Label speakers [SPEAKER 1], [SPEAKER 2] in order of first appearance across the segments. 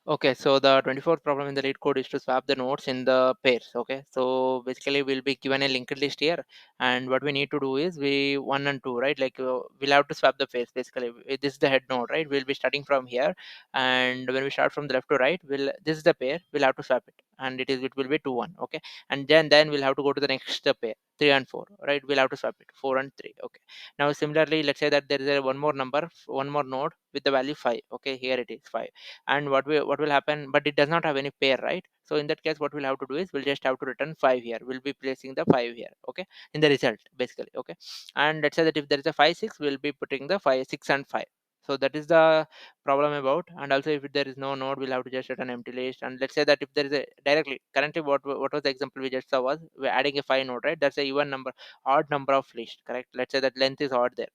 [SPEAKER 1] Okay, so the 24th problem in the lead code is to swap the nodes in the pairs. Okay, so basically we'll be given a linked list here, and what we need to do is we 1 and 2, right? Like we'll have to swap the pairs. Basically, this is the head node, right? We'll be starting from here, and when we start from the left to right, this is the pair. We'll have to swap it, and it will be 2 1. Okay, and then we'll have to go to the next pair 3 and 4, right? We'll have to swap it 4 and 3. Okay, now similarly, let's say that there is a one more number, one more node with the value 5. Okay, here it is 5, and what will happen, but it does not have any pair, right? So in that case what we'll have to do is we'll just have to return 5 here. We'll be placing the 5 here, okay, in the result basically. Okay, and let's say that if there is a 5 6, we'll be putting the 5 6 and 5. So that is the problem about. And also if there is no node, we'll have to just return empty list. And let's say that if there is a directly currently what was the example we just saw was we're adding a 5 node, right? That's a even number, odd number of list, correct? Let's say that length is odd there.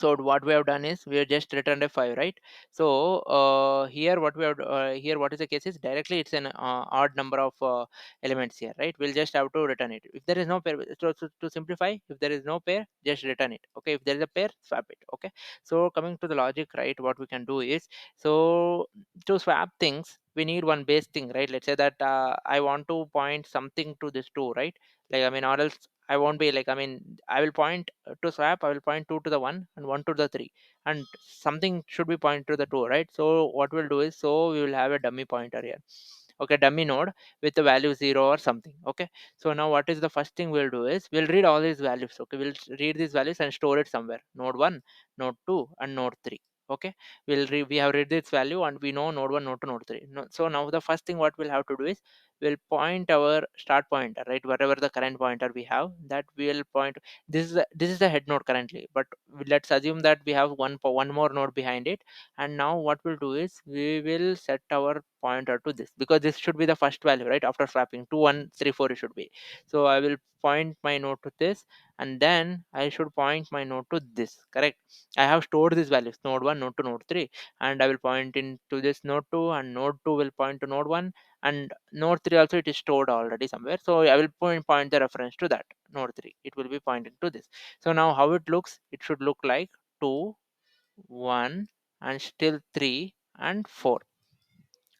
[SPEAKER 1] So what we have done is we have just returned a 5, right? So here what we have here what is the case is directly it's an odd number of elements here, right? We'll just have to return it if there is no pair. To simplify, if there is no pair, just return it. Okay, if there is a pair, swap it. Okay, so coming to the logic, right, what we can do is, so to swap things we need one base thing, right? Let's say that I want to point something to this 2, right? Like I mean, or else I won't be like, I mean, I will point to swap, I will point 2 to the 1 and 1 to the 3, and something should be point to the 2, right? So what we'll do is, so we will have a dummy pointer here. Okay, dummy node with the value 0 or something. Okay, so now what is the first thing we'll do is we'll read all these values. Okay, we'll read these values and store it somewhere. Node 1, node 2, and node 3. Okay, we have read this value and we know node 1, node 2, node 3. No, so now the first thing what we'll have to do is we'll point our start pointer, right? Whatever the current pointer we have, that we'll point. This is the head node currently, but let's assume that we have one more node behind it. And now what we'll do is we will set our pointer to this, because this should be the first value, right? After swapping 2 1 3 4 it should be. So I will point my node to this, and then I should point my node to this, correct? I have stored these values, node 1, node 2, node 3, and I will point into this node 2, and node 2 will point to node 1, and node 3 also it is stored already somewhere. So I will point the reference to that node 3. It will be pointing to this. So now how it looks, it should look like 2 1 and still 3 and 4.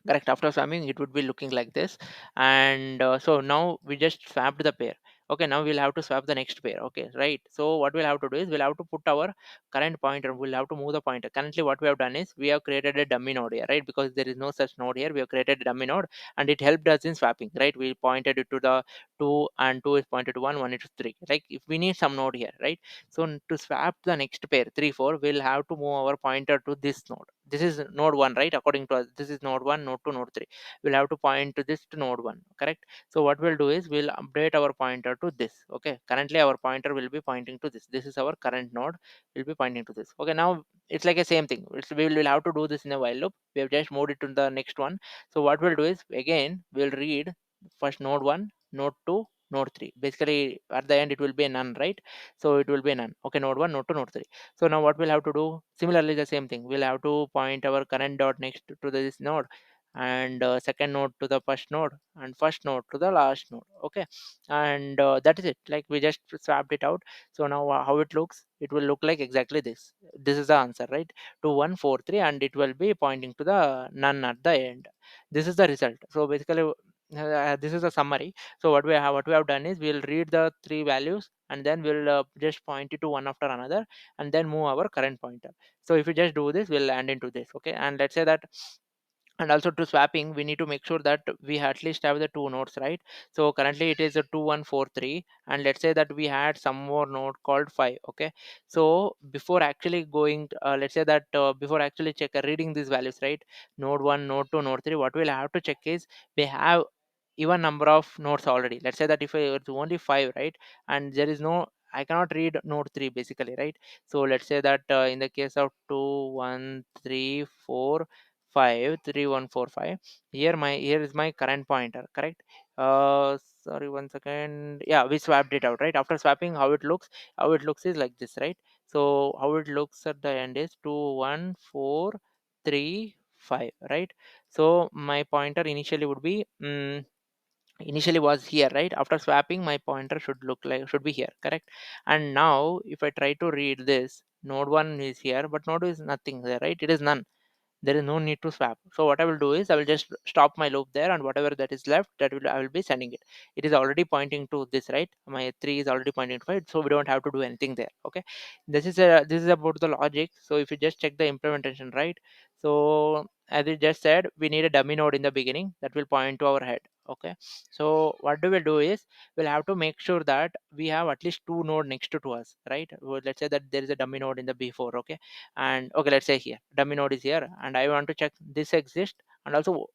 [SPEAKER 1] Correct, after swapping it would be looking like this. And so now we just swapped the pair. Okay, now we'll have to swap the next pair. Okay, right? So what we'll have to do is we'll have to put our current pointer, we'll have to move the pointer. Currently what we have done is we have created a dummy node here, right? Because there is no such node here, we have created a dummy node, and it helped us in swapping, right? We pointed it to the 2, and 2 is pointed to 1, 1 is to 3. Like if we need some node here, right? So to swap the next pair 3 4, we'll have to move our pointer to this node. This is node 1, right? According to us, this is node 1, node 2, node 3. We'll have to point to this to node 1, correct? So what we'll do is we'll update our pointer to this. Okay, currently our pointer will be pointing to this is our current node, will be pointing to this. Okay, now it's like a same thing. We'll have to do this in a while loop. We have just moved it to the next one. So what we'll do is again we'll read first node 1, node 2, node 3. Basically at the end it will be a none, right? So it will be none. Okay, node 1, node 2, node 3. So now what we'll have to do, similarly the same thing, we'll have to point our current dot next to this node, and second node to the first node, and first node to the last node. Okay, and that is it. Like we just swapped it out. So now how it looks, it will look like exactly this. This is the answer, right? 2 1 4 3, and it will be pointing to the none at the end. This is the result. So basically this is a summary. So what we have done is we'll read the three values, and then we'll just point it to one after another, and then move our current pointer. So if we just do this, we'll land into this. Okay, and let's say that, and also to swapping we need to make sure that we at least have the two nodes, right? So currently it is a 2143, and let's say that we had some more node called 5. Okay, so before actually going let's say that before actually reading these values, right? Node 1, node 2, node 3, what we'll have to check is we have even number of nodes already. Let's say that if it's only 5, right, and there is no, I cannot read node 3 basically, right? So let's say that in the case of 2 1 3 4 5 3 1 4 5, here is my current pointer, correct? Sorry, one second. Yeah, we swapped it out, right? After swapping, how it looks is like this, right? So how it looks at the end is 2 1 4 3 5, right? So my pointer initially would be initially was here, right? After swapping, my pointer should be here, correct? And now if I try to read this, node 1 is here, but node is nothing there, right? It is none. there is no need to swap. So what I will do is I will just stop my loop there, and whatever that is left, that will I will be sending it. It is already pointing to this, right? My 3 is already pointing to it, so we don't have to do anything there. Okay, this is about the logic. So if you just check the implementation, right? So as we just said, we need a dummy node in the beginning that will point to our head. Okay, so what we will do is we'll have to make sure that we have at least two node next to us, right? Well, let's say that there is a dummy node in the before. Okay, and okay, let's say here dummy node is here, and I want to check this exists, and also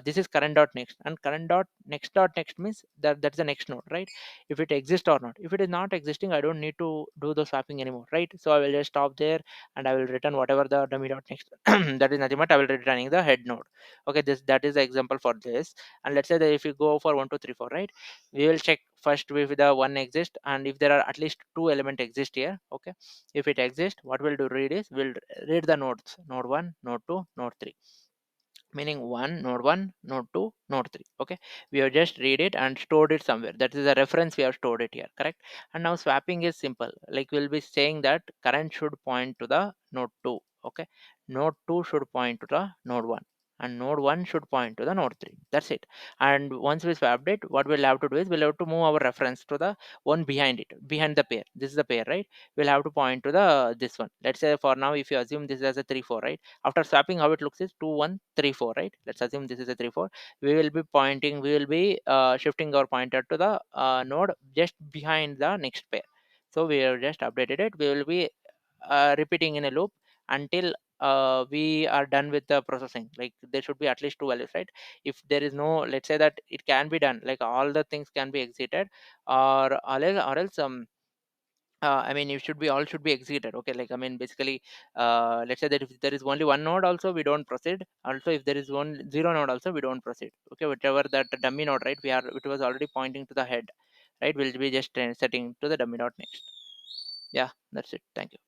[SPEAKER 1] this is current dot next, and current dot next means that that's the next node, right? If it exists or not. If it is not existing, I don't need to do the swapping anymore, right? So I will just stop there, and I will return whatever the dummy dot next that is nothing but I will returning the head node. Okay, this that is the example for this. And let's say that if you go for 1 2 3 4, right, we will check first if the one exists, and if there are at least two element exist here. Okay, if it exists, what we'll do read is we'll read the nodes: node 1, node 2, node 3, meaning one, node 2, node 3. Okay, we have just read it and stored it somewhere. That is a reference, we have stored it here, correct? And now swapping is simple. Like we'll be saying that current should point to the node 2. Okay, node 2 should point to the node 1, and node 1 should point to the node 3. That's it. And once we swapped it, what we'll have to do is we'll have to move our reference to the one behind it, behind the pair. This is the pair, right? We'll have to point to the this one. Let's say for now, if you assume this is as a 3 4, right? After swapping, how it looks is 2 1 3 4, right? Let's assume this is a 3 4. We will be shifting our pointer to the node just behind the next pair. So we have just updated it. We will be repeating in a loop until we are done with the processing. Like there should be at least two values, right? If there is no, let's say that it can be done, like all the things can be exited, or else I mean, it should be all should be executed. Okay, like I mean, basically, let's say that if there is only one node, also we don't proceed. Also, if there is one zero node, also we don't proceed. Okay, whatever that dummy node, right? It was already pointing to the head, right? We'll be just setting to the dummy node next. Yeah, that's it. Thank you.